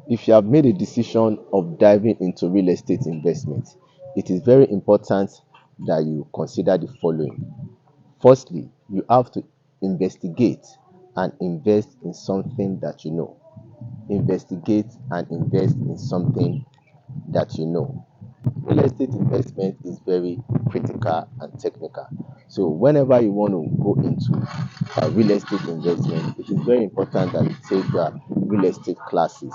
If you have made a decision of diving into real estate investment, it is very important that you consider the following. Firstly, you have to investigate and invest in something that you know. Investigate and invest in something that you know. Real estate investment is very critical and technical. So whenever you want to go into real estate investment, it is very important that you take real estate classes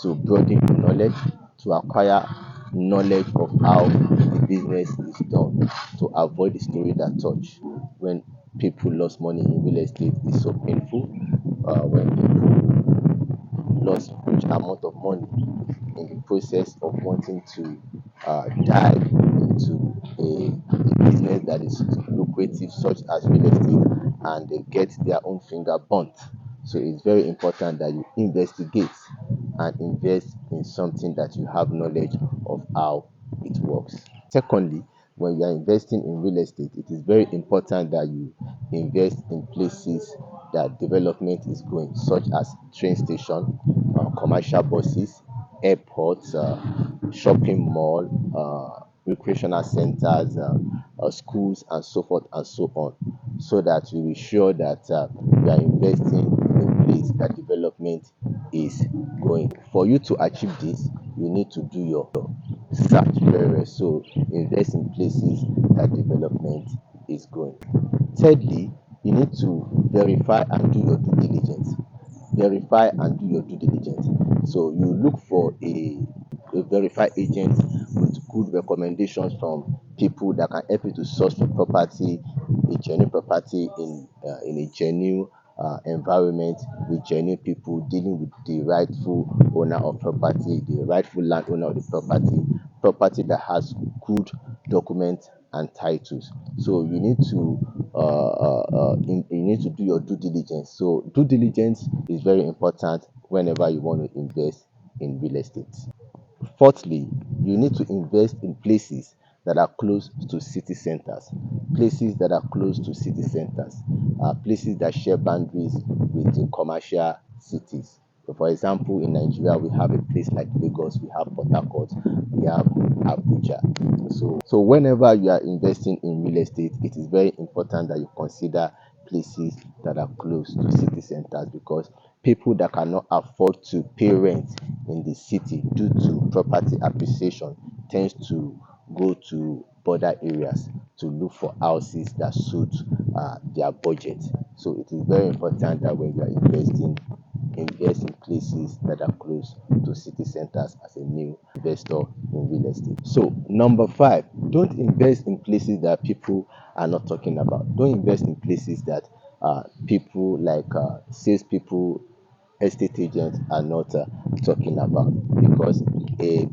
to broaden your knowledge, to acquire knowledge of how the business is done, to avoid the story that touch when people lost money in real estate is so painful. When people lost huge amount of money in the process of wanting to dive into a business that is lucrative, such as real estate, and they get their own finger burnt. So it's very important that you investigate and invest in something that you have knowledge of how it works. Secondly, when you are investing in real estate, it is very important that you invest in places that development is going, such as train station, commercial buses, airports, shopping mall, recreational centers, schools, and so forth and so on, so that you will sure that you are investing in a place that development is going. For you to achieve this, you need to do your search very well. So invest in places that development is going. Thirdly, you need to verify and do your due diligence. Verify and do your due diligence. So you look for a verified agent with good recommendations from people that can help you to source the property, a genuine property in a genuine environment with genuine people dealing with the rightful owner of property, the rightful landowner of the property that has good documents and titles. So you need to do your due diligence. So due diligence is very important whenever you want to invest in real estate. Fourthly, you need to invest in places that are close to city centers. Places that are close to city centers are places that share boundaries with the commercial cities. So for example, in Nigeria, we have a place like Lagos, we have Port Harcourt, we have Abuja. So whenever you are investing in real estate, it is very important that you consider places that are close to city centers, because people that cannot afford to pay rent in the city due to property appreciation tends to go to border areas to look for houses that suit their budget. So it is very important that when you are investing, invest in places that are close to city centers as a new investor in real estate. So number five, don't invest in places that people are not talking about. Don't invest in places that people like salespeople, estate agents are not talking about, because a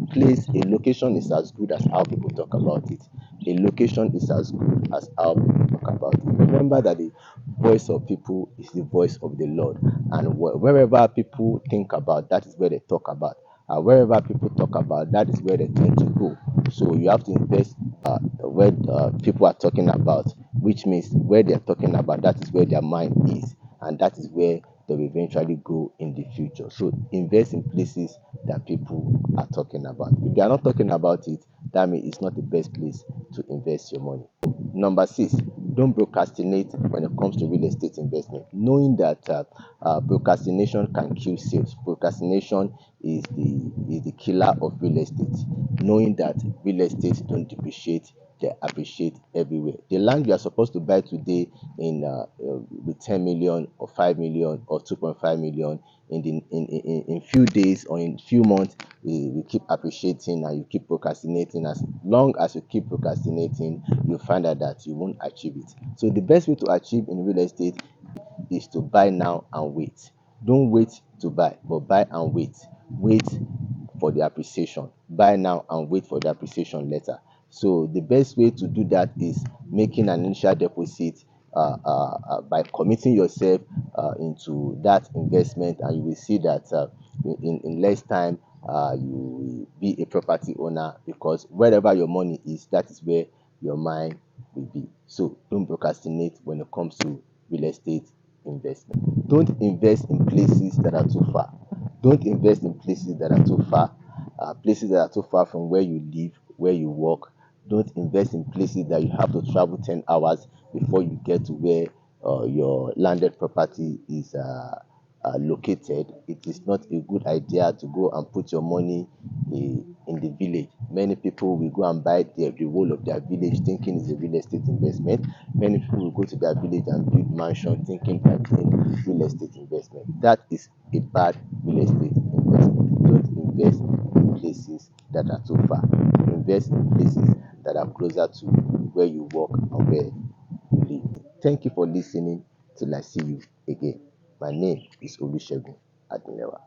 location is as good as how people talk about it. A location is as good as how people talk about it. Remember that the voice of people is the voice of the Lord, and wherever people think about, that is where they talk about. Wherever people talk about, that is where they tend to go. So you have to invest where people are talking about, which means where they are talking about, that is where their mind is, and that is where they will eventually go in the future. So invest in places that people are talking about. If they are not talking about it, that means it's not the best place to invest your money. Number six, don't procrastinate when it comes to real estate investment. Knowing that procrastination can kill sales. Procrastination is the killer of real estate. Knowing that real estate don't depreciate, they appreciate everywhere. The land you are supposed to buy today in with 10 million or 5 million or 2.5 million, in few days or in few months, you keep appreciating and you keep procrastinating. As long as you keep procrastinating, you find out that you won't achieve it. So the best way to achieve in real estate is to buy now and wait. Don't wait to buy, but buy and wait. Wait for the appreciation. Buy now and wait for the appreciation later. So the best way to do that is making an initial deposit by committing yourself into that investment, and you will see that in less time you will be a property owner, because wherever your money is, that is where your mind will be. So don't procrastinate when it comes to real estate investment. Don't invest in places that are too far. Don't invest in places that are too far, places that are too far from where you live, where you work. Don't invest in places that you have to travel 10 hours before you get to where your landed property is located. It is not a good idea to go and put your money in the village. Many people will go and buy the whole of their village thinking it's a real estate investment. Many people will go to their village and build mansion thinking that it's real estate investment. That is a bad real estate investment. Don't invest in places that are too far. Invest in places that are closer to where you work and where you live. Thank you for listening till I see you again. My name is Olusegun Adinewa.